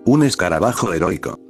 Un escarabajo heroico.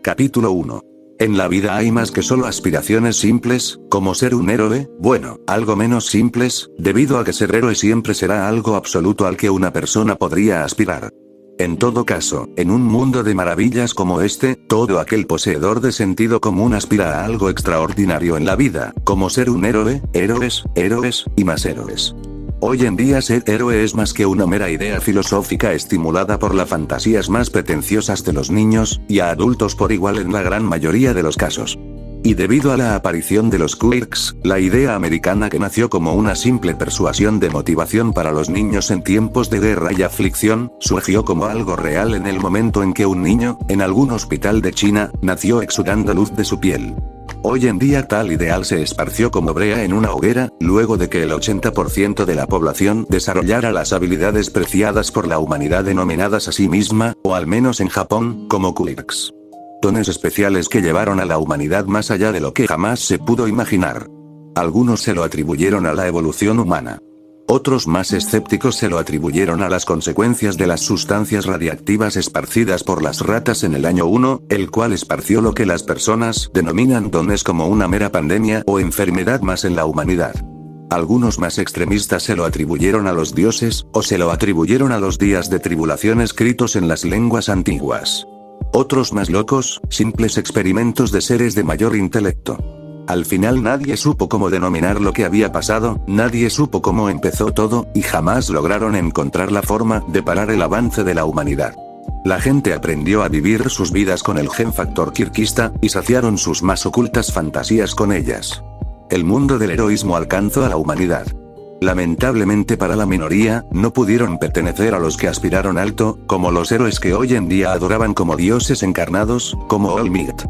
Capítulo 1. En la vida hay más que solo aspiraciones simples, como ser un héroe, bueno, algo menos simples, debido a que ser héroe siempre será algo absoluto al que una persona podría aspirar. En todo caso, en un mundo de maravillas como este, todo aquel poseedor de sentido común aspira a algo extraordinario en la vida, como ser un héroe, héroes y más héroes. Hoy en día ser héroe es más que una mera idea filosófica estimulada por las fantasías más pretenciosas de los niños, y a adultos por igual en la gran mayoría de los casos. Y debido a la aparición de los quirks, la idea americana que nació como una simple persuasión de motivación para los niños en tiempos de guerra y aflicción, surgió como algo real en el momento en que un niño, en algún hospital de China, nació exudando luz de su piel. Hoy en día tal ideal se esparció como brea en una hoguera, luego de que el 80% de la población desarrollara las habilidades preciadas por la humanidad denominadas a sí misma, o al menos en Japón, como quirks. Dones especiales que llevaron a la humanidad más allá de lo que jamás se pudo imaginar. Algunos se lo atribuyeron a la evolución humana. Otros más escépticos se lo atribuyeron a las consecuencias de las sustancias radiactivas esparcidas por las ratas en el año 1, el cual esparció lo que las personas denominan dones como una mera pandemia o enfermedad más en la humanidad. Algunos más extremistas se lo atribuyeron a los dioses, o se lo atribuyeron a los días de tribulación escritos en las lenguas antiguas. Otros más locos, simples experimentos de seres de mayor intelecto. Al final nadie supo cómo denominar lo que había pasado, nadie supo cómo empezó todo, y jamás lograron encontrar la forma de parar el avance de la humanidad. La gente aprendió a vivir sus vidas con el gen factor kirkista, y saciaron sus más ocultas fantasías con ellas. El mundo del heroísmo alcanzó a la humanidad. Lamentablemente para la minoría, no pudieron pertenecer a los que aspiraron alto, como los héroes que hoy en día adoraban como dioses encarnados, como All Might.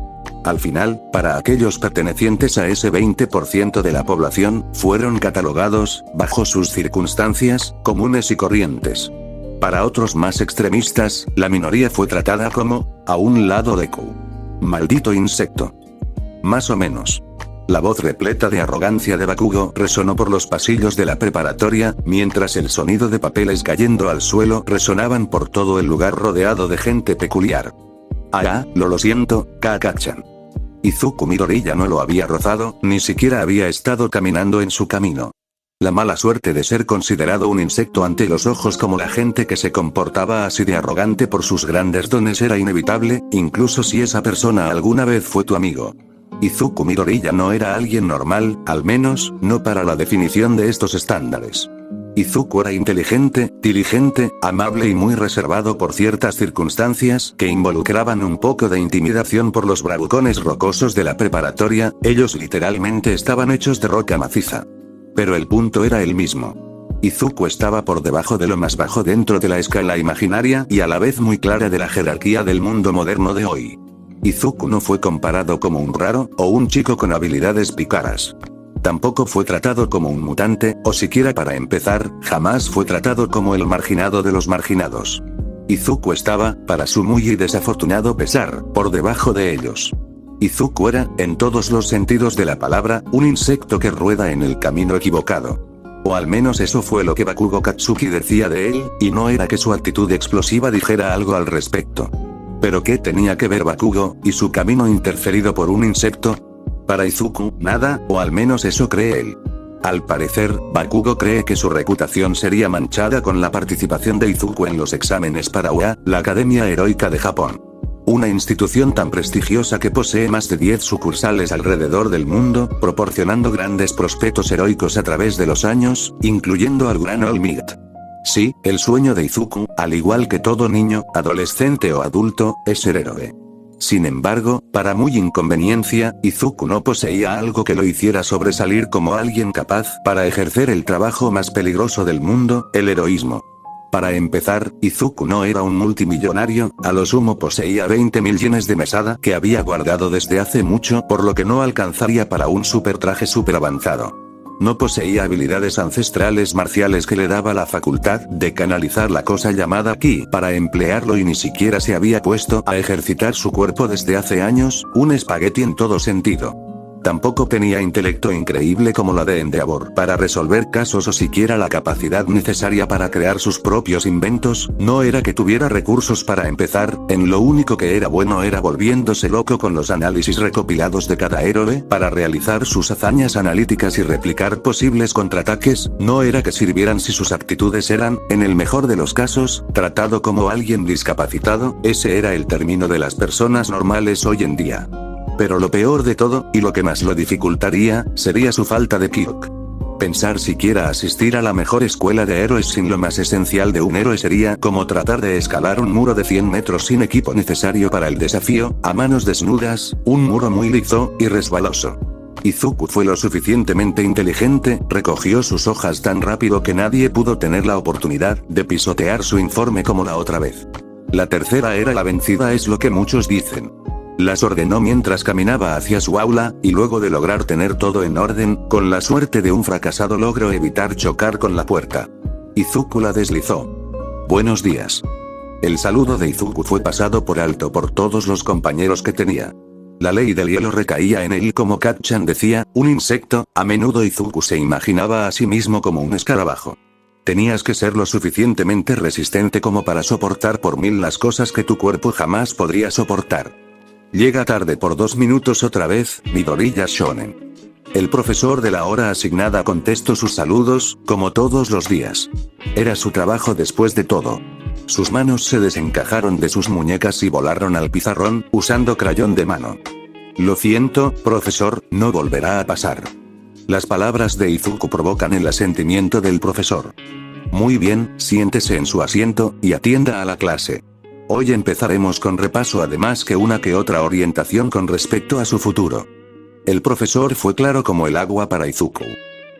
Al final, para aquellos pertenecientes a ese 20% de la población, fueron catalogados, bajo sus circunstancias, comunes y corrientes. Para otros más extremistas, la minoría fue tratada como, a un lado de Q. Maldito insecto. Más o menos. La voz repleta de arrogancia de Bakugo resonó por los pasillos de la preparatoria, mientras el sonido de papeles cayendo al suelo resonaban por todo el lugar rodeado de gente peculiar. Lo siento, Kaka-chan. Izuku Midori ya no lo había rozado, ni siquiera había estado caminando en su camino. La mala suerte de ser considerado un insecto ante los ojos como la gente que se comportaba así de arrogante por sus grandes dones era inevitable, incluso si esa persona alguna vez fue tu amigo. Izuku Midori ya no era alguien normal, al menos, no para la definición de estos estándares. Izuku era inteligente, diligente, amable y muy reservado por ciertas circunstancias que involucraban un poco de intimidación por los bravucones rocosos de la preparatoria, ellos literalmente estaban hechos de roca maciza. Pero el punto era el mismo. Izuku estaba por debajo de lo más bajo dentro de la escala imaginaria y a la vez muy clara de la jerarquía del mundo moderno de hoy. Izuku no fue comparado como un raro, o un chico con habilidades pícaras. Tampoco fue tratado como un mutante, o siquiera para empezar, jamás fue tratado como el marginado de los marginados. Izuku estaba, para su muy desafortunado pesar, por debajo de ellos. Izuku era, en todos los sentidos de la palabra, un insecto que rueda en el camino equivocado. O al menos eso fue lo que Bakugo Katsuki decía de él, y no era que su actitud explosiva dijera algo al respecto. ¿Pero qué tenía que ver Bakugo, y su camino interferido por un insecto? Para Izuku, nada, o al menos eso cree él. Al parecer, Bakugo cree que su reputación sería manchada con la participación de Izuku en los exámenes para UA, la Academia Heroica de Japón. Una institución tan prestigiosa que posee más de 10 sucursales alrededor del mundo, proporcionando grandes prospectos heroicos a través de los años, incluyendo al gran All Might. Sí, el sueño de Izuku, al igual que todo niño, adolescente o adulto, es ser héroe. Sin embargo, para muy inconveniencia, Izuku no poseía algo que lo hiciera sobresalir como alguien capaz para ejercer el trabajo más peligroso del mundo, el heroísmo. Para empezar, Izuku no era un multimillonario, a lo sumo poseía 20.000 yenes de mesada que había guardado desde hace mucho, por lo que no alcanzaría para un super traje super avanzado. No poseía habilidades ancestrales marciales que le daba la facultad de canalizar la cosa llamada ki para emplearlo y ni siquiera se había puesto a ejercitar su cuerpo desde hace años, un espagueti en todo sentido. Tampoco tenía intelecto increíble como la de Endeavor para resolver casos o siquiera la capacidad necesaria para crear sus propios inventos. No era que tuviera recursos para empezar, en lo único que era bueno era volviéndose loco con los análisis recopilados de cada héroe para realizar sus hazañas analíticas y replicar posibles contraataques. No era que sirvieran si sus actitudes eran, en el mejor de los casos, tratado como alguien discapacitado. Ese era el término de las personas normales hoy en día. Pero lo peor de todo, y lo que más lo dificultaría, sería su falta de kick. Pensar siquiera asistir a la mejor escuela de héroes sin lo más esencial de un héroe sería como tratar de escalar un muro de 100 metros sin equipo necesario para el desafío, a manos desnudas, un muro muy liso y resbaloso. Izuku fue lo suficientemente inteligente, recogió sus hojas tan rápido que nadie pudo tener la oportunidad de pisotear su informe como la otra vez. La tercera era la vencida, es lo que muchos dicen. Las ordenó mientras caminaba hacia su aula, y luego de lograr tener todo en orden, con la suerte de un fracasado logró evitar chocar con la puerta. Izuku la deslizó. Buenos días. El saludo de Izuku fue pasado por alto por todos los compañeros que tenía. La ley del hielo recaía en él, como Kat-chan decía, un insecto. A menudo Izuku se imaginaba a sí mismo como un escarabajo. Tenías que ser lo suficientemente resistente como para soportar por 1000 las cosas que tu cuerpo jamás podría soportar. Llega tarde por 2 minutos otra vez, Midoriya Shonen. El profesor de la hora asignada contestó sus saludos, como todos los días. Era su trabajo después de todo. Sus manos se desencajaron de sus muñecas y volaron al pizarrón, usando crayón de mano. Lo siento, profesor, no volverá a pasar. Las palabras de Izuku provocan el asentimiento del profesor. Muy bien, siéntese en su asiento, y atienda a la clase. Hoy empezaremos con repaso además que una que otra orientación con respecto a su futuro. El profesor fue claro como el agua para Izuku.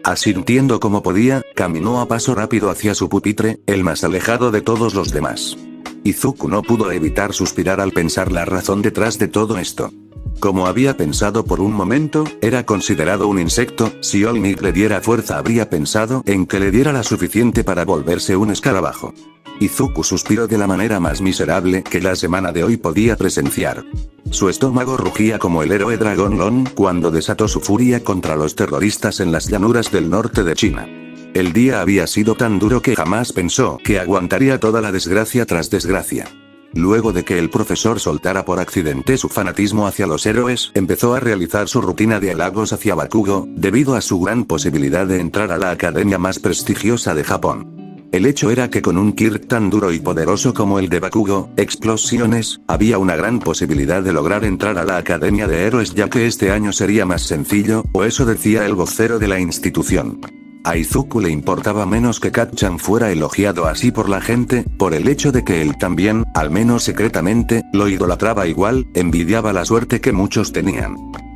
Asintiendo como podía, caminó a paso rápido hacia su pupitre, el más alejado de todos los demás. Izuku no pudo evitar suspirar al pensar la razón detrás de todo esto. Como había pensado por un momento, era considerado un insecto. Si All Might le diera fuerza, habría pensado en que le diera la suficiente para volverse un escarabajo. Izuku suspiró de la manera más miserable que la semana de hoy podía presenciar. Su estómago rugía como el héroe Dragon Lord cuando desató su furia contra los terroristas en las llanuras del norte de China. El día había sido tan duro que jamás pensó que aguantaría toda la desgracia tras desgracia. Luego de que el profesor soltara por accidente su fanatismo hacia los héroes, empezó a realizar su rutina de halagos hacia Bakugo, debido a su gran posibilidad de entrar a la academia más prestigiosa de Japón. El hecho era que con un Kirk tan duro y poderoso como el de Bakugo, Explosiones, había una gran posibilidad de lograr entrar a la Academia de Héroes, ya que este año sería más sencillo, o eso decía el vocero de la institución. A Izuku le importaba menos que Kat-chan fuera elogiado así por la gente, por el hecho de que él también, al menos secretamente, lo idolatraba igual, envidiaba la suerte que muchos tenían.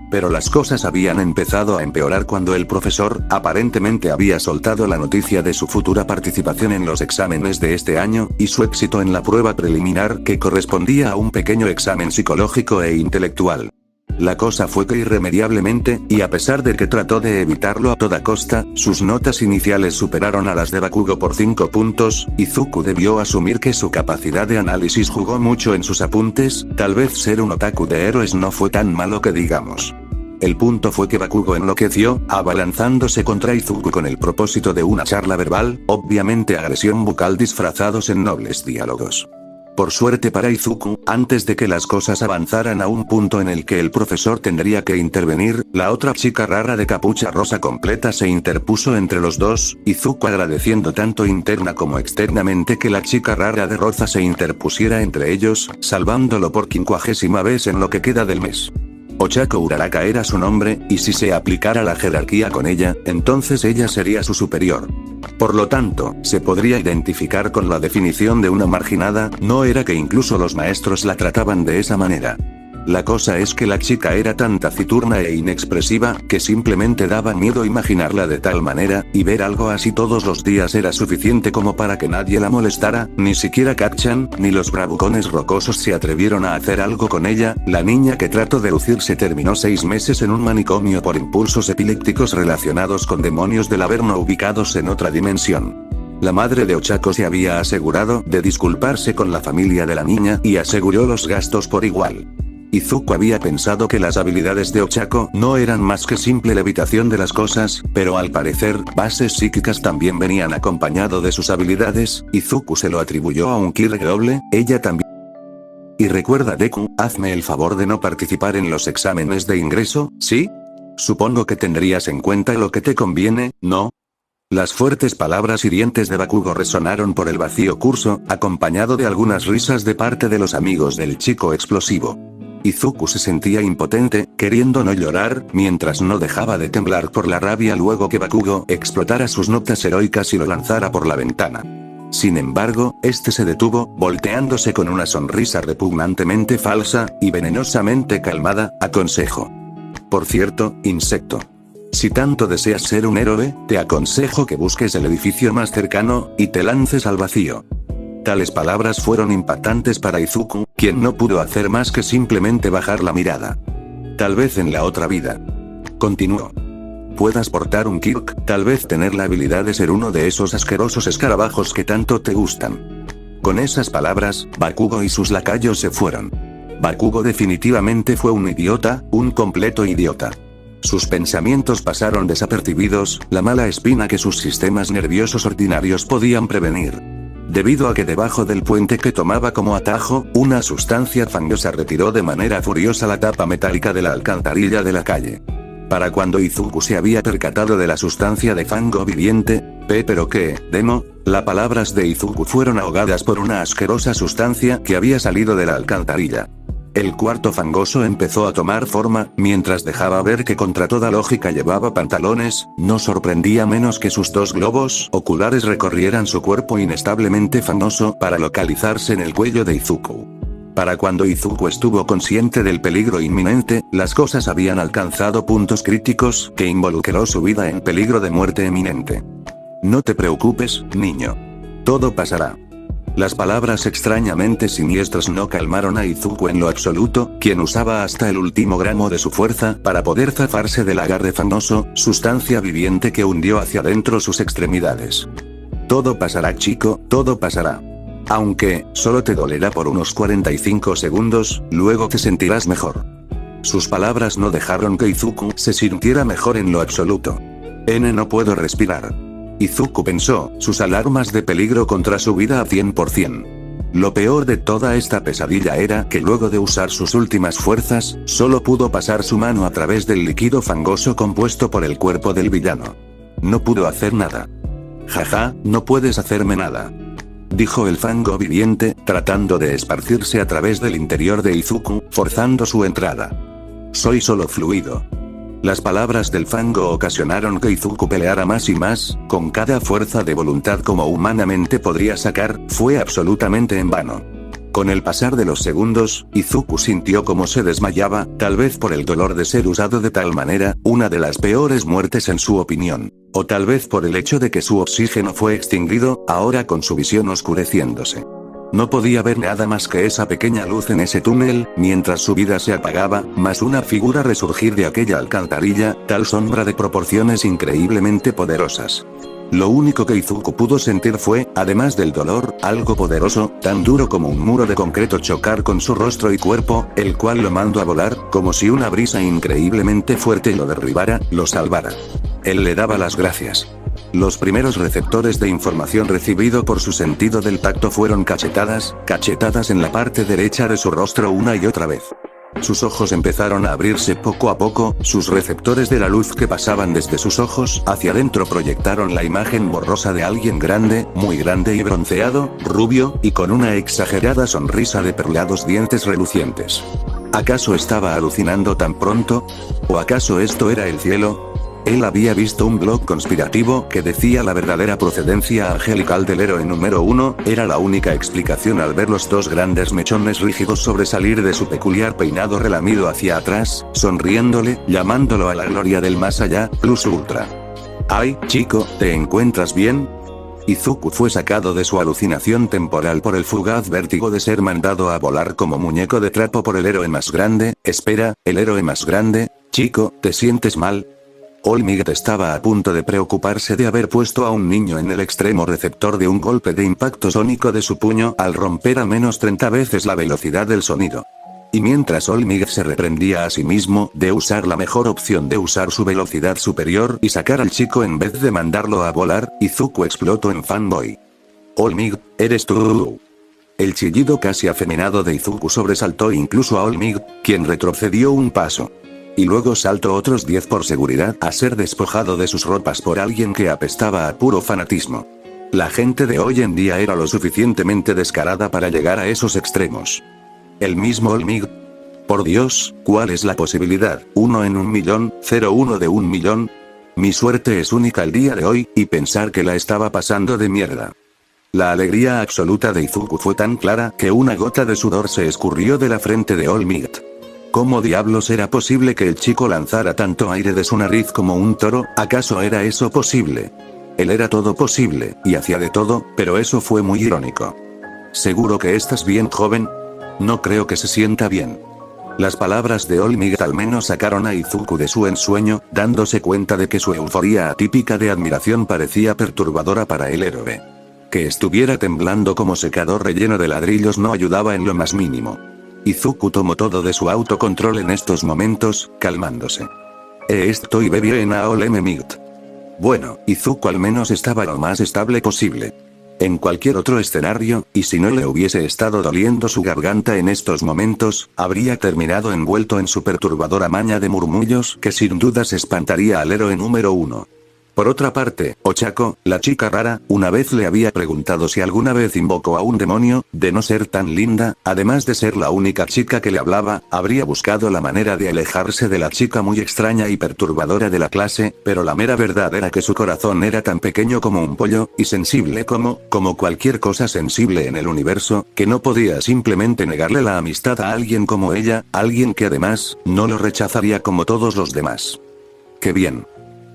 Pero las cosas habían empezado a empeorar cuando el profesor, aparentemente había soltado la noticia de su futura participación en los exámenes de este año, y su éxito en la prueba preliminar que correspondía a un pequeño examen psicológico e intelectual. La cosa fue que irremediablemente, y a pesar de que trató de evitarlo a toda costa, sus notas iniciales superaron a las de Bakugo por 5 puntos, Izuku debió asumir que su capacidad de análisis jugó mucho en sus apuntes. Tal vez ser un otaku de héroes no fue tan malo que digamos. El punto fue que Bakugo enloqueció, abalanzándose contra Izuku con el propósito de una charla verbal, obviamente agresión bucal disfrazados en nobles diálogos. Por suerte para Izuku, antes de que las cosas avanzaran a un punto en el que el profesor tendría que intervenir, la otra chica rara de capucha rosa completa se interpuso entre los dos, Izuku agradeciendo tanto interna como externamente que la chica rara de rosa se interpusiera entre ellos, salvándolo por 50ª vez en lo que queda del mes. Ochako Uraraka era su nombre, y si se aplicara la jerarquía con ella, entonces ella sería su superior. Por lo tanto, se podría identificar con la definición de una marginada. No era que incluso los maestros la trataban de esa manera. La cosa es que la chica era tan taciturna e inexpresiva, que simplemente daba miedo imaginarla de tal manera, y ver algo así todos los días era suficiente como para que nadie la molestara. Ni siquiera Kat-chan, ni los bravucones rocosos se atrevieron a hacer algo con ella. La niña que trató de lucirse terminó 6 meses en un manicomio por impulsos epilépticos relacionados con demonios del Averno ubicados en otra dimensión. La madre de Ochako se había asegurado de disculparse con la familia de la niña, y aseguró los gastos por igual. Izuku había pensado que las habilidades de Ochako no eran más que simple levitación de las cosas, pero al parecer, bases psíquicas también venían acompañado de sus habilidades. Izuku se lo atribuyó a un Kiryu doble, ella también. Y recuerda Deku, hazme el favor de no participar en los exámenes de ingreso, ¿sí? Supongo que tendrías en cuenta lo que te conviene, ¿no? Las fuertes palabras hirientes de Bakugo resonaron por el vacío curso, acompañado de algunas risas de parte de los amigos del chico explosivo. Izuku se sentía impotente, queriendo no llorar, mientras no dejaba de temblar por la rabia luego que Bakugo explotara sus notas heroicas y lo lanzara por la ventana. Sin embargo, este se detuvo, volteándose con una sonrisa repugnantemente falsa y venenosamente calmada. Aconsejo. Por cierto, insecto. Si tanto deseas ser un héroe, te aconsejo que busques el edificio más cercano y te lances al vacío. Tales palabras fueron impactantes para Izuku, quien no pudo hacer más que simplemente bajar la mirada. Tal vez en la otra vida. Continuó. Puedas portar un Kirk, tal vez tener la habilidad de ser uno de esos asquerosos escarabajos que tanto te gustan. Con esas palabras, Bakugo y sus lacayos se fueron. Bakugo definitivamente fue un idiota, un completo idiota. Sus pensamientos pasaron desapercibidos, la mala espina que sus sistemas nerviosos ordinarios podían prevenir. Debido a que debajo del puente que tomaba como atajo, una sustancia fangosa retiró de manera furiosa la tapa metálica de la alcantarilla de la calle. Para cuando Izuku se había percatado de la sustancia de fango viviente, pero qué, demo, las palabras de Izuku fueron ahogadas por una asquerosa sustancia que había salido de la alcantarilla. El cuarto fangoso empezó a tomar forma, mientras dejaba ver que contra toda lógica llevaba pantalones. No sorprendía menos que sus dos globos oculares recorrieran su cuerpo inestablemente fangoso para localizarse en el cuello de Izuku. Para cuando Izuku estuvo consciente del peligro inminente, las cosas habían alcanzado puntos críticos que involucró su vida en peligro de muerte eminente. No te preocupes, niño. Todo pasará. Las palabras extrañamente siniestras no calmaron a Izuku en lo absoluto, quien usaba hasta el último gramo de su fuerza para poder zafarse del agarre fangoso, sustancia viviente que hundió hacia adentro sus extremidades. Todo pasará, chico, todo pasará. Aunque, solo te dolerá por unos 45 segundos, luego te sentirás mejor. Sus palabras no dejaron que Izuku se sintiera mejor en lo absoluto. No puedo respirar. Izuku pensó, sus alarmas de peligro contra su vida a 100%. Lo peor de toda esta pesadilla era que luego de usar sus últimas fuerzas, solo pudo pasar su mano a través del líquido fangoso compuesto por el cuerpo del villano. No pudo hacer nada. Jaja, no puedes hacerme nada. Dijo el fango viviente, tratando de esparcirse a través del interior de Izuku, forzando su entrada. Soy solo fluido. Las palabras del fango ocasionaron que Izuku peleara más y más, con cada fuerza de voluntad como humanamente podría sacar, fue absolutamente en vano. Con el pasar de los segundos, Izuku sintió como se desmayaba, tal vez por el dolor de ser usado de tal manera, una de las peores muertes en su opinión. O tal vez por el hecho de que su oxígeno fue extinguido, ahora con su visión oscureciéndose. No podía ver nada más que esa pequeña luz en ese túnel, mientras su vida se apagaba, más una figura resurgir de aquella alcantarilla, tal sombra de proporciones increíblemente poderosas. Lo único que Izuku pudo sentir fue, además del dolor, algo poderoso, tan duro como un muro de concreto chocar con su rostro y cuerpo, el cual lo mandó a volar, como si una brisa increíblemente fuerte lo derribara, lo salvara. Él le daba las gracias. Los primeros receptores de información recibido por su sentido del tacto fueron cachetadas en la parte derecha de su rostro una y otra vez. Sus ojos empezaron a abrirse poco a poco, sus receptores de la luz que pasaban desde sus ojos hacia adentro proyectaron la imagen borrosa de alguien grande, muy grande y bronceado, rubio, y con una exagerada sonrisa de perlados dientes relucientes. ¿Acaso estaba alucinando tan pronto? ¿O acaso esto era el cielo? Él había visto un blog conspirativo que decía la verdadera procedencia angelical del héroe número 1, era la única explicación al ver los dos grandes mechones rígidos sobresalir de su peculiar peinado relamido hacia atrás, sonriéndole, llamándolo a la gloria del más allá, plus ultra. ¡Ay, chico, ¿te encuentras bien? Izuku fue sacado de su alucinación temporal por el fugaz vértigo de ser mandado a volar como muñeco de trapo por el héroe más grande. Espera, ¿el héroe más grande? Chico, ¿te sientes mal? All Might estaba a punto de preocuparse de haber puesto a un niño en el extremo receptor de un golpe de impacto sónico de su puño al romper al menos 30 veces la velocidad del sonido. Y mientras Olmig se reprendía a sí mismo de usar la mejor opción de usar su velocidad superior y sacar al chico en vez de mandarlo a volar, Izuku explotó en fanboy. Olmig, eres tú. El chillido casi afeminado de Izuku sobresaltó incluso a Olmig, quien retrocedió un paso. Y luego saltó otros 10 por seguridad a ser despojado de sus ropas por alguien que apestaba a puro fanatismo. La gente de hoy en día era lo suficientemente descarada para llegar a esos extremos. El mismo Olmig. Por Dios, ¿cuál es la posibilidad? 1 en 1.000.000, 0,1 de 1.000.000. Mi suerte es única el día de hoy, y pensar que la estaba pasando de mierda. La alegría absoluta de Izuku fue tan clara que una gota de sudor se escurrió de la frente de Olmig. ¿Cómo diablos era posible que el chico lanzara tanto aire de su nariz como un toro? ¿Acaso era eso posible? Él era todo posible, y hacía de todo, pero eso fue muy irónico. ¿Seguro que estás bien, joven? No creo que se sienta bien. Las palabras de Olmig al menos sacaron a Izuku de su ensueño, dándose cuenta de que su euforía atípica de admiración parecía perturbadora para el héroe. Que estuviera temblando como secador relleno de ladrillos no ayudaba en lo más mínimo. Izuku tomó todo de su autocontrol en estos momentos, calmándose. Estoy bien Olmig. Bueno, Izuku al menos estaba lo más estable posible. En cualquier otro escenario, y si no le hubiese estado doliendo su garganta en estos momentos, habría terminado envuelto en su perturbadora maña de murmullos que sin dudas espantaría al héroe número 1. Por otra parte, Ochako, la chica rara, una vez le había preguntado si alguna vez invocó a un demonio, de no ser tan linda, además de ser la única chica que le hablaba, habría buscado la manera de alejarse de la chica muy extraña y perturbadora de la clase, pero la mera verdad era que su corazón era tan pequeño como un pollo, y sensible como cualquier cosa sensible en el universo, que no podía simplemente negarle la amistad a alguien como ella, alguien que además, no lo rechazaría como todos los demás. ¡Qué bien!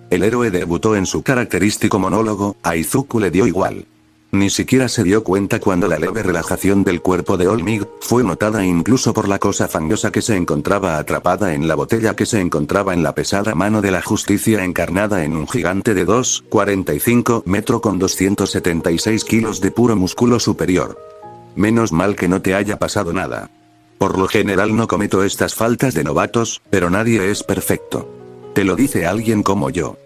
El héroe debutó en su característico monólogo, a Izuku le dio igual. Ni siquiera se dio cuenta cuando la leve relajación del cuerpo de Olmig fue notada incluso por la cosa fangosa que se encontraba atrapada en la botella que se encontraba en la pesada mano de la justicia encarnada en un gigante de 2,45 metros con 276 kilos de puro músculo superior. Menos mal que no te haya pasado nada. Por lo general no cometo estas faltas de novatos, pero nadie es perfecto. Te lo dice alguien como yo.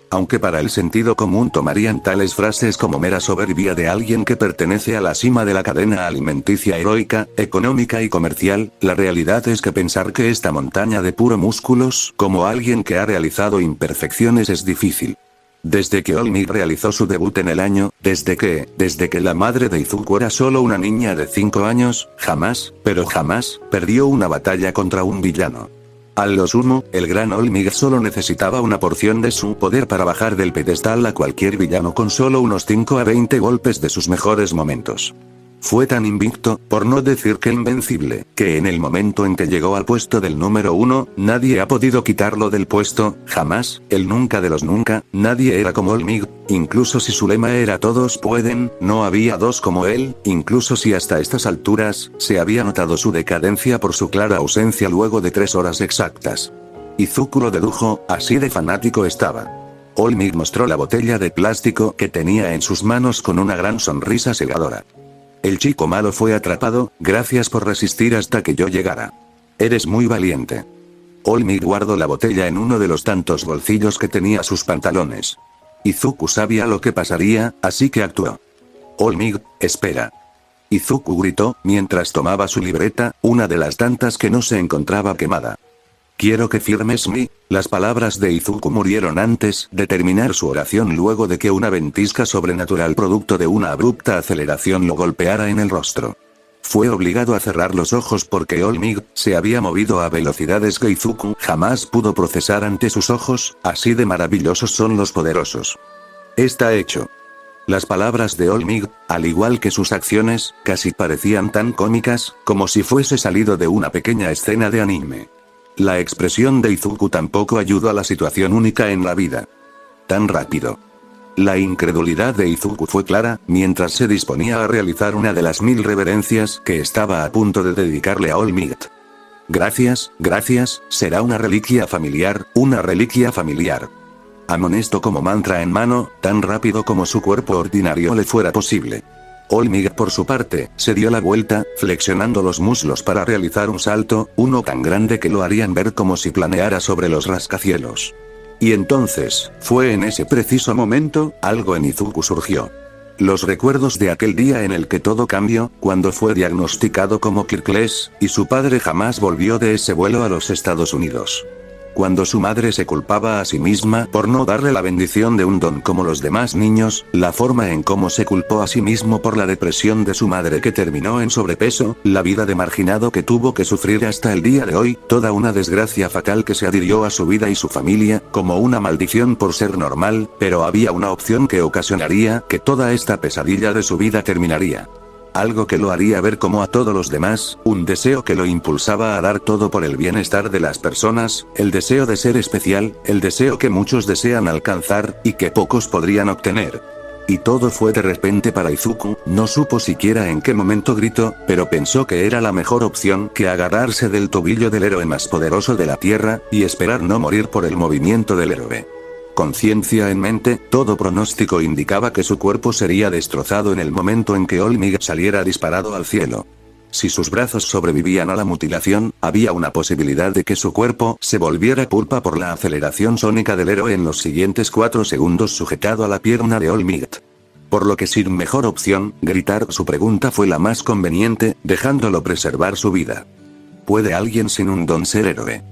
Aunque para el sentido común tomarían tales frases como mera soberbia de alguien que pertenece a la cima de la cadena alimenticia heroica, económica y comercial, la realidad es que pensar que esta montaña de puro músculos, como alguien que ha realizado imperfecciones es difícil. Desde que Olmig realizó su debut en el año, desde que la madre de Izuku era solo una niña de 5 años, jamás, pero jamás, perdió una batalla contra un villano. A lo sumo, el gran Olmig solo necesitaba una porción de su poder para bajar del pedestal a cualquier villano con solo unos 5 a 20 golpes de sus mejores momentos. Fue tan invicto, por no decir que invencible, que en el momento en que llegó al puesto del número 1, nadie ha podido quitarlo del puesto, jamás, el nunca de los nunca, nadie era como Olmig, incluso si su lema era todos pueden, no había dos como él, incluso si hasta estas alturas, se había notado su decadencia por su clara ausencia luego de 3 horas exactas. Izuku lo dedujo, así de fanático estaba. Olmig mostró la botella de plástico que tenía en sus manos con una gran sonrisa cegadora. El chico malo fue atrapado, gracias por resistir hasta que yo llegara. Eres muy valiente. Olmig guardó la botella en uno de los tantos bolsillos que tenía sus pantalones. Izuku sabía lo que pasaría, así que actuó. Olmig, espera. Izuku gritó, mientras tomaba su libreta, una de las tantas que no se encontraba quemada. Quiero que firmes mi. Las palabras de Izuku murieron antes de terminar su oración luego de que una ventisca sobrenatural producto de una abrupta aceleración lo golpeara en el rostro. Fue obligado a cerrar los ojos porque Olmig se había movido a velocidades que Izuku jamás pudo procesar ante sus ojos, así de maravillosos son los poderosos. Está hecho. Las palabras de Olmig, al igual que sus acciones, casi parecían tan cómicas, como si fuese salido de una pequeña escena de anime. La expresión de Izuku tampoco ayudó a la situación única en la vida. Tan rápido. La incredulidad de Izuku fue clara, mientras se disponía a realizar una de las 1000 reverencias que estaba a punto de dedicarle a Olmig. Gracias, será una reliquia familiar, una reliquia familiar. Amonestó como mantra en mano, tan rápido como su cuerpo ordinario le fuera posible. All Might, por su parte, se dio la vuelta, flexionando los muslos para realizar un salto, uno tan grande que lo harían ver como si planeara sobre los rascacielos. Y entonces, fue en ese preciso momento, algo en Izuku surgió. Los recuerdos de aquel día en el que todo cambió, cuando fue diagnosticado como Kirkles, y su padre jamás volvió de ese vuelo a los Estados Unidos. Cuando su madre se culpaba a sí misma por no darle la bendición de un don como los demás niños, la forma en cómo se culpó a sí mismo por la depresión de su madre que terminó en sobrepeso, la vida de marginado que tuvo que sufrir hasta el día de hoy, toda una desgracia fatal que se adhirió a su vida y su familia, como una maldición por ser normal, pero había una opción que ocasionaría que toda esta pesadilla de su vida terminaría. Algo que lo haría ver como a todos los demás, un deseo que lo impulsaba a dar todo por el bienestar de las personas, el deseo de ser especial, el deseo que muchos desean alcanzar, y que pocos podrían obtener. Y todo fue de repente para Izuku, no supo siquiera en qué momento gritó, pero pensó que era la mejor opción que agarrarse del tobillo del héroe más poderoso de la Tierra, y esperar no morir por el movimiento del héroe. Conciencia en mente, todo pronóstico indicaba que su cuerpo sería destrozado en el momento en que All Might saliera disparado al cielo. Si sus brazos sobrevivían a la mutilación, había una posibilidad de que su cuerpo se volviera pulpa por la aceleración sónica del héroe en los siguientes 4 segundos sujetado a la pierna de All Might. Por lo que sin mejor opción, gritar su pregunta fue la más conveniente, dejándolo preservar su vida. ¿Puede alguien sin un don ser héroe?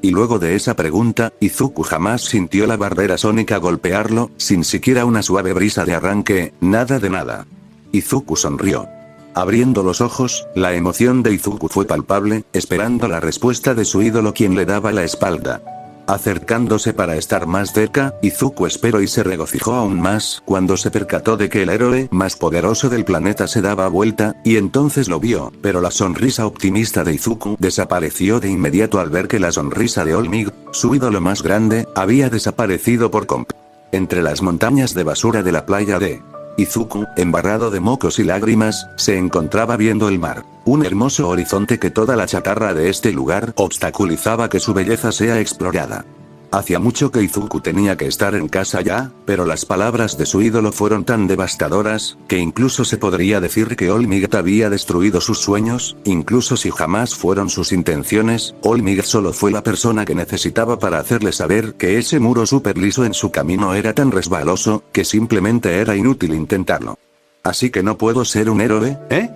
Y luego de esa pregunta, Izuku jamás sintió la barrera sónica golpearlo, sin siquiera una suave brisa de arranque, nada de nada. Izuku sonrió. Abriendo los ojos, la emoción de Izuku fue palpable, esperando la respuesta de su ídolo quien le daba la espalda. Acercándose para estar más cerca, Izuku esperó y se regocijó aún más cuando se percató de que el héroe más poderoso del planeta se daba vuelta, y entonces lo vio, pero la sonrisa optimista de Izuku desapareció de inmediato al ver que la sonrisa de All Might, su ídolo más grande, había desaparecido por completo. Entre las montañas de basura de la playa de Izuku, embarrado de mocos y lágrimas, se encontraba viendo el mar. Un hermoso horizonte que toda la chatarra de este lugar obstaculizaba que su belleza sea explorada. Hacía mucho que Izuku tenía que estar en casa ya, pero las palabras de su ídolo fueron tan devastadoras, que incluso se podría decir que All Might había destruido sus sueños, incluso si jamás fueron sus intenciones, All Might solo fue la persona que necesitaba para hacerle saber que ese muro súper liso en su camino era tan resbaloso, que simplemente era inútil intentarlo. Así que no puedo ser un héroe, ¿eh?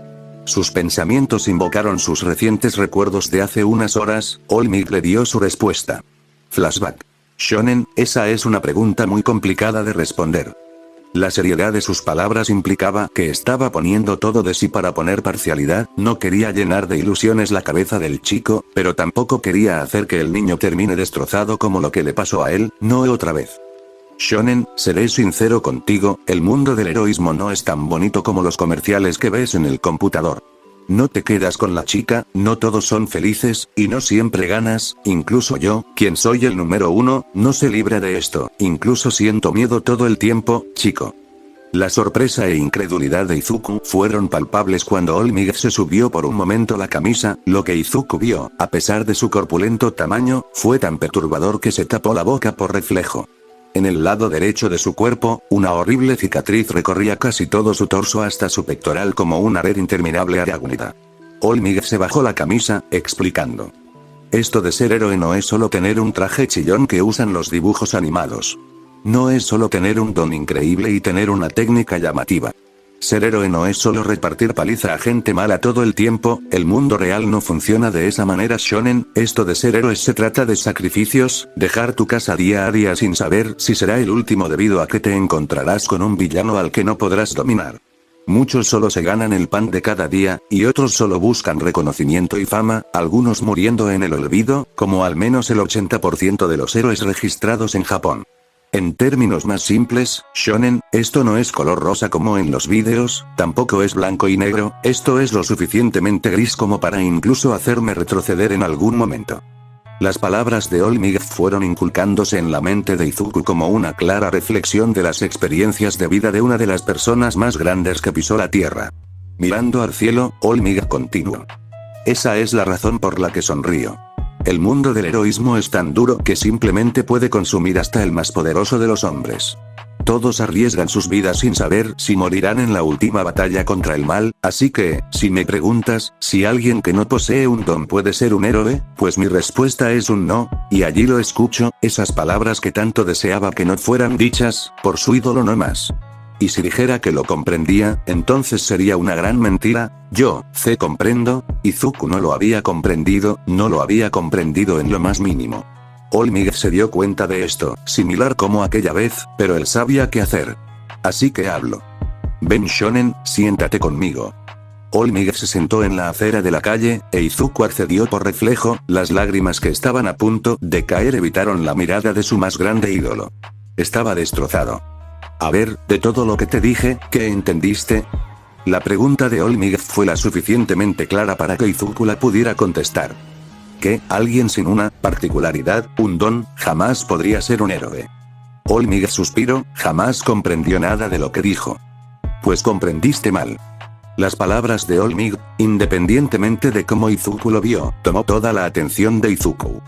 Sus pensamientos invocaron sus recientes recuerdos de hace unas horas, All Might le dio su respuesta. Flashback. Shonen, esa es una pregunta muy complicada de responder. La seriedad de sus palabras implicaba que estaba poniendo todo de sí para poner parcialidad, no quería llenar de ilusiones la cabeza del chico, pero tampoco quería hacer que el niño termine destrozado como lo que le pasó a él, no otra vez. Shonen, seré sincero contigo, el mundo del heroísmo no es tan bonito como los comerciales que ves en el computador. No te quedas con la chica, no todos son felices, y no siempre ganas, incluso yo, quien soy el número 1, no se libre de esto, incluso siento miedo todo el tiempo, chico. La sorpresa e incredulidad de Izuku fueron palpables cuando All Might se subió por un momento la camisa, lo que Izuku vio, a pesar de su corpulento tamaño, fue tan perturbador que se tapó la boca por reflejo. En el lado derecho de su cuerpo, una horrible cicatriz recorría casi todo su torso hasta su pectoral como una red interminable aguda. All Might se bajó la camisa, explicando. Esto de ser héroe no es solo tener un traje chillón que usan los dibujos animados. No es solo tener un don increíble y tener una técnica llamativa. Ser héroe no es solo repartir paliza a gente mala todo el tiempo, el mundo real no funciona de esa manera shonen, esto de ser héroe se trata de sacrificios, dejar tu casa día a día sin saber si será el último debido a que te encontrarás con un villano al que no podrás dominar. Muchos solo se ganan el pan de cada día, y otros solo buscan reconocimiento y fama, algunos muriendo en el olvido, como al menos el 80% de los héroes registrados en Japón. En términos más simples, shonen, esto no es color rosa como en los vídeos, tampoco es blanco y negro, esto es lo suficientemente gris como para incluso hacerme retroceder en algún momento. Las palabras de All Might fueron inculcándose en la mente de Izuku como una clara reflexión de las experiencias de vida de una de las personas más grandes que pisó la tierra. Mirando al cielo, All Might continuó. Esa es la razón por la que sonrío. El mundo del heroísmo es tan duro que simplemente puede consumir hasta el más poderoso de los hombres. Todos arriesgan sus vidas sin saber si morirán en la última batalla contra el mal, así que, si me preguntas, si alguien que no posee un don puede ser un héroe, pues mi respuesta es un no, y allí lo escucho, esas palabras que tanto deseaba que no fueran dichas, por su ídolo no más. Y si dijera que lo comprendía, entonces sería una gran mentira. Yo, comprendo, Izuku no lo había comprendido en lo más mínimo. All Might se dio cuenta de esto, similar como aquella vez, pero él sabía qué hacer. Así que hablo. Ven Shonen, siéntate conmigo. All Might se sentó en la acera de la calle, e Izuku accedió por reflejo, las lágrimas que estaban a punto de caer evitaron la mirada de su más grande ídolo. Estaba destrozado. A ver, de todo lo que te dije, ¿qué entendiste? La pregunta de All Might fue la suficientemente clara para que Izuku la pudiera contestar. Que, alguien sin una particularidad, un don, jamás podría ser un héroe. All Might suspiró, jamás comprendió nada de lo que dijo. Pues comprendiste mal. Las palabras de All Might, independientemente de cómo Izuku lo vio, tomó toda la atención de Izuku.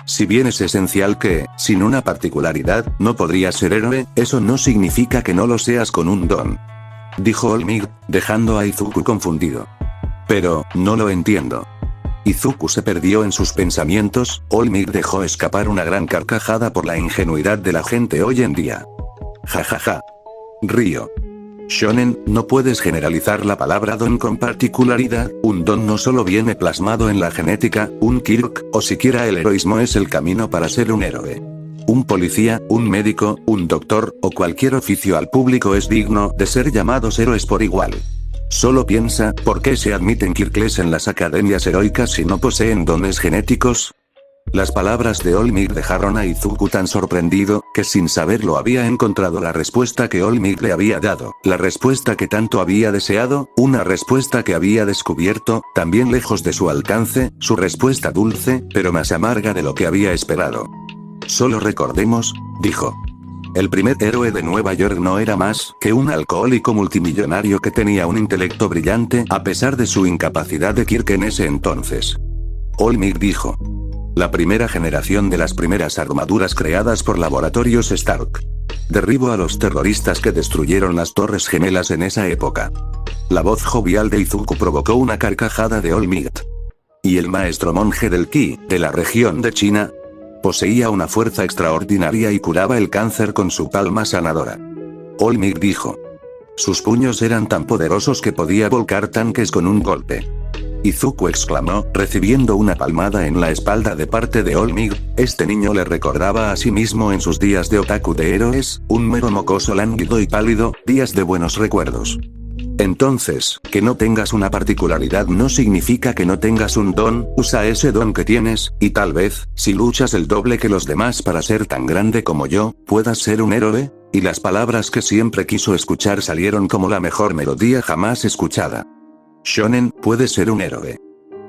Si bien es esencial que, sin una particularidad, no podrías ser héroe, eso no significa que no lo seas con un don. Dijo All Might, dejando a Izuku confundido. Pero, no lo entiendo. Izuku se perdió en sus pensamientos, All Might dejó escapar una gran carcajada por la ingenuidad de la gente hoy en día. Jajaja. Río. Shonen, no puedes generalizar la palabra don con particularidad, un don no solo viene plasmado en la genética, un Kirk, o siquiera el heroísmo es el camino para ser un héroe. Un policía, un médico, un doctor, o cualquier oficio al público es digno de ser llamados héroes por igual. Solo piensa, ¿por qué se admiten Kirkles en las academias heroicas si no poseen dones genéticos? Las palabras de All Might dejaron a Izuku tan sorprendido, que sin saberlo había encontrado la respuesta que All Might le había dado, la respuesta que tanto había deseado, una respuesta que había descubierto, también lejos de su alcance, su respuesta dulce, pero más amarga de lo que había esperado. Solo recordemos, dijo. El primer héroe de Nueva York no era más que un alcohólico multimillonario que tenía un intelecto brillante a pesar de su incapacidad de Kirk en ese entonces. All Might dijo. La primera generación de las primeras armaduras creadas por Laboratorios Stark. Derribo a los terroristas que destruyeron las Torres Gemelas en esa época. La voz jovial de Izuku provocó una carcajada de All Might. Y el maestro monje del Qi, de la región de China, poseía una fuerza extraordinaria y curaba el cáncer con su palma sanadora. All Might dijo. Sus puños eran tan poderosos que podía volcar tanques con un golpe. Izuku exclamó, recibiendo una palmada en la espalda de parte de All Might, este niño le recordaba a sí mismo en sus días de otaku de héroes, un mero mocoso lánguido y pálido, días de buenos recuerdos. Entonces, que no tengas una particularidad no significa que no tengas un don, usa ese don que tienes, y tal vez, si luchas el doble que los demás para ser tan grande como yo, puedas ser un héroe, y las palabras que siempre quiso escuchar salieron como la mejor melodía jamás escuchada. Shonen, puede ser un héroe.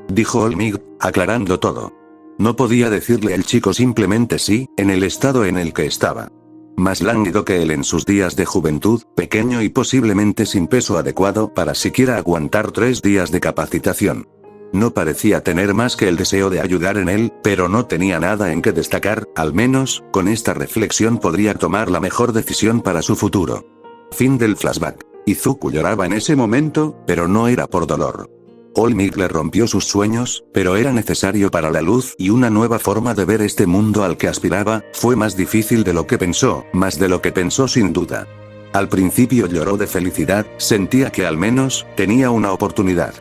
Dijo All Might, aclarando todo. No podía decirle el chico simplemente sí, en el estado en el que estaba. Más lánguido que él en sus días de juventud, pequeño y posiblemente sin peso adecuado para siquiera aguantar 3 días de capacitación. No parecía tener más que el deseo de ayudar en él, pero no tenía nada en que destacar, al menos, con esta reflexión podría tomar la mejor decisión para su futuro. Fin del flashback. Izuku lloraba en ese momento, pero no era por dolor. All Might le rompió sus sueños, pero era necesario para la luz y una nueva forma de ver este mundo al que aspiraba, fue más difícil de lo que pensó, más de lo que pensó sin duda. Al principio lloró de felicidad, sentía que al menos, tenía una oportunidad.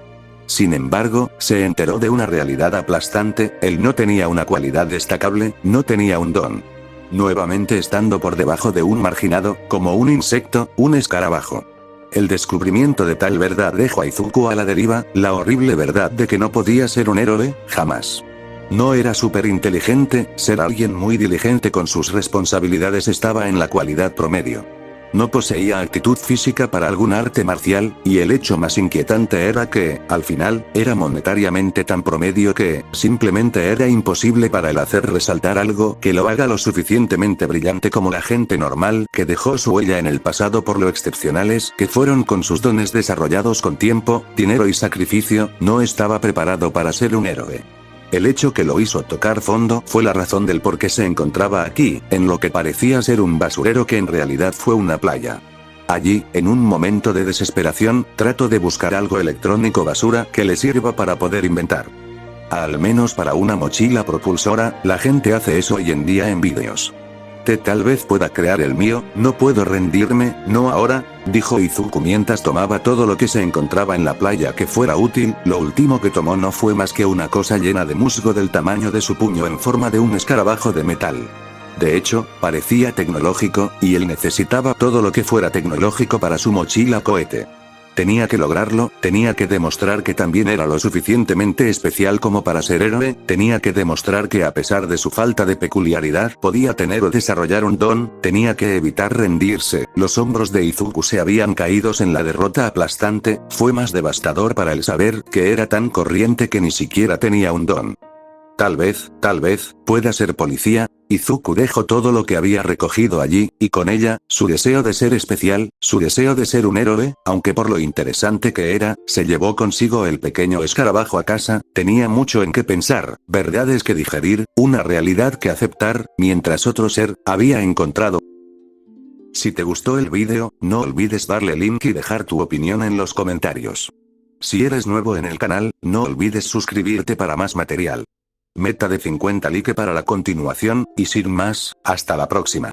Sin embargo, se enteró de una realidad aplastante, él no tenía una cualidad destacable, no tenía un don. Nuevamente estando por debajo de un marginado, como un insecto, un escarabajo. El descubrimiento de tal verdad dejó a Izuku a la deriva, la horrible verdad de que no podía ser un héroe, jamás. No era súper inteligente, ser alguien muy diligente con sus responsabilidades estaba en la cualidad promedio. No poseía actitud física para algún arte marcial, y el hecho más inquietante era que, al final, era monetariamente tan promedio que, simplemente era imposible para él hacer resaltar algo que lo haga lo suficientemente brillante como la gente normal que dejó su huella en el pasado por lo excepcionales que fueron con sus dones desarrollados con tiempo, dinero y sacrificio, no estaba preparado para ser un héroe. El hecho que lo hizo tocar fondo fue la razón del por qué se encontraba aquí, en lo que parecía ser un basurero que en realidad fue una playa. Allí, en un momento de desesperación, trato de buscar algo electrónico basura que le sirva para poder inventar. Al menos para una mochila propulsora, la gente hace eso hoy en día en vídeos. Tal vez pueda crear el mío, no puedo rendirme, no ahora, dijo Izuku mientras tomaba todo lo que se encontraba en la playa que fuera útil. Lo último que tomó no fue más que una cosa llena de musgo del tamaño de su puño en forma de un escarabajo de metal. De hecho, parecía tecnológico, y él necesitaba todo lo que fuera tecnológico para su mochila cohete. Tenía que lograrlo, tenía que demostrar que también era lo suficientemente especial como para ser héroe, tenía que demostrar que a pesar de su falta de peculiaridad podía tener o desarrollar un don, tenía que evitar rendirse. Los hombros de Izuku se habían caído en la derrota aplastante, fue más devastador para él saber que era tan corriente que ni siquiera tenía un don. Tal vez, pueda ser policía. Izuku dejó todo lo que había recogido allí, y con ella, su deseo de ser especial, su deseo de ser un héroe, aunque por lo interesante que era, se llevó consigo el pequeño escarabajo a casa. Tenía mucho en qué pensar, verdades que digerir, una realidad que aceptar, mientras otro ser, había encontrado. Si te gustó el vídeo, no olvides darle link y dejar tu opinión en los comentarios. Si eres nuevo en el canal, no olvides suscribirte para más material. Meta de 50 likes para la continuación, y sin más, hasta la próxima.